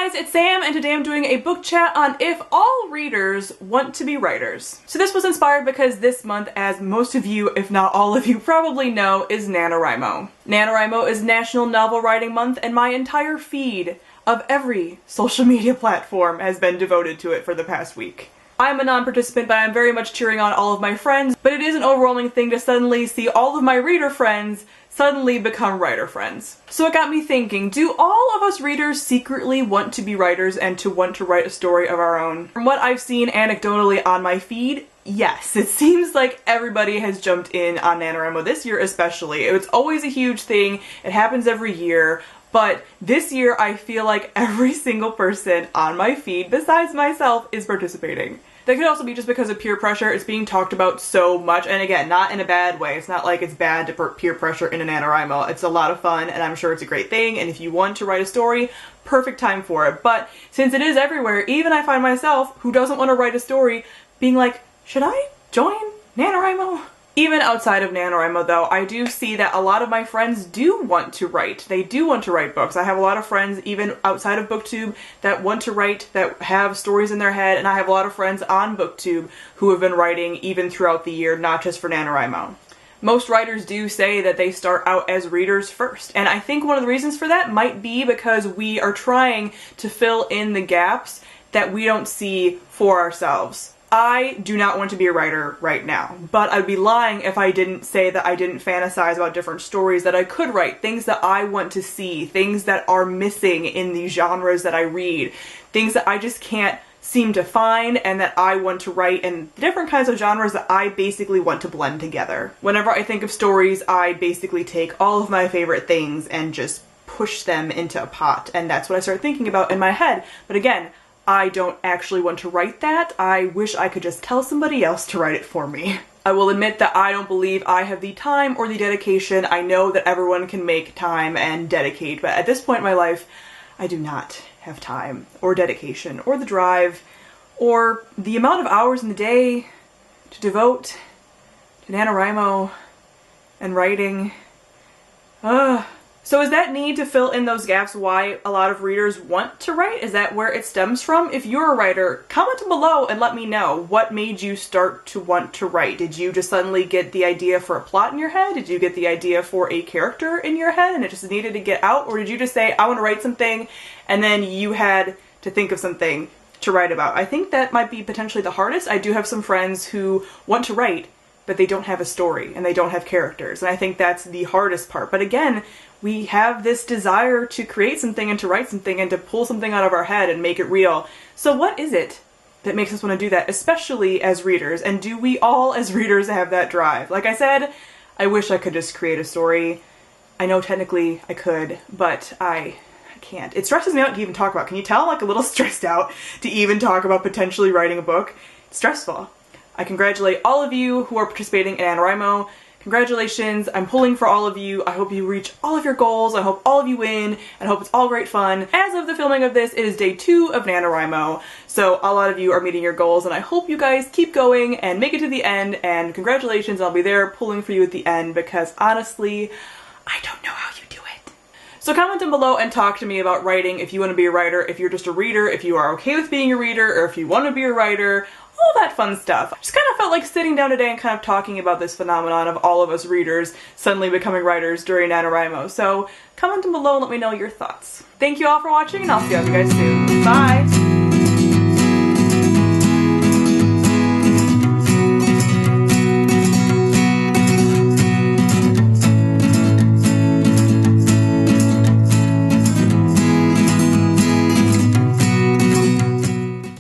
guys, it's Sam, and today I'm doing a book chat on if all readers want to be writers. So this was inspired because this month, as most of you, if not all of you, probably know, is NaNoWriMo. NaNoWriMo is National Novel Writing Month, and my entire feed of every social media platform has been devoted to it for the past week. I'm a non-participant, but I'm very much cheering on all of my friends, but it is an overwhelming thing to suddenly see all of my reader friends suddenly become writer friends. So it got me thinking, do all of us readers secretly want to be writers and to want to write a story of our own? From what I've seen anecdotally on my feed, yes. It seems like everybody has jumped in on NaNoWriMo this year especially. It's always a huge thing, it happens every year, but this year I feel like every single person on my feed, besides myself, is participating. That could also be just because of peer pressure. It's being talked about so much, and again, not in a bad way. It's not like it's bad to put peer pressure in a NaNoWriMo. It's a lot of fun, and I'm sure it's a great thing, and if you want to write a story, perfect time for it. But since it is everywhere, even I find myself, who doesn't want to write a story, being like, should I join NaNoWriMo? Even outside of NaNoWriMo though, I do see that a lot of my friends do want to write. They do want to write books. I have a lot of friends even outside of BookTube that want to write, that have stories in their head, and I have a lot of friends on BookTube who have been writing even throughout the year, not just for NaNoWriMo. Most writers do say that they start out as readers first, and I think one of the reasons for that might be because we are trying to fill in the gaps that we don't see for ourselves. I do not want to be a writer right now, but I'd be lying if I didn't say that I didn't fantasize about different stories that I could write, things that I want to see, things that are missing in the genres that I read, things that I just can't seem to find and that I want to write, and different kinds of genres that I basically want to blend together. Whenever I think of stories, I basically take all of my favorite things and just push them into a pot, and that's what I start thinking about in my head. But again, I don't actually want to write that. I wish I could just tell somebody else to write it for me. I will admit that I don't believe I have the time or the dedication. I know that everyone can make time and dedicate, but at this point in my life, I do not have time or dedication or the drive or the amount of hours in the day to devote to NaNoWriMo and writing. So is that need to fill in those gaps why a lot of readers want to write? Is that where it stems from? If you're a writer, comment below and let me know what made you start to want to write. Did you just suddenly get the idea for a plot in your head? Did you get the idea for a character in your head and it just needed to get out? Or did you just say, I want to write something, and then you had to think of something to write about? I think that might be potentially the hardest. I do have some friends who want to write, but they don't have a story and they don't have characters. And I think that's the hardest part. But again, we have this desire to create something and to write something and to pull something out of our head and make it real. So what is it that makes us want to do that, especially as readers? And do we all as readers have that drive? Like I said, I wish I could just create a story. I know technically I could, but I can't. It stresses me out to even talk about. Can you tell I'm like a little stressed out to even talk about potentially writing a book? It's stressful. I congratulate all of you who are participating in NaNoWriMo. Congratulations, I'm pulling for all of you. I hope you reach all of your goals. I hope all of you win, and I hope it's all great fun. As of the filming of this, it is day 2 of NaNoWriMo, so a lot of you are meeting your goals, and I hope you guys keep going and make it to the end, and congratulations, I'll be there pulling for you at the end, because honestly, I don't know how you do it. So comment down below and talk to me about writing, if you want to be a writer, if you're just a reader, if you are okay with being a reader, or if you want to be a writer, all that fun stuff. I just kind of felt like sitting down today and kind of talking about this phenomenon of all of us readers suddenly becoming writers during NaNoWriMo. So comment down below and let me know your thoughts. Thank you all for watching, and I'll see you guys soon. Bye!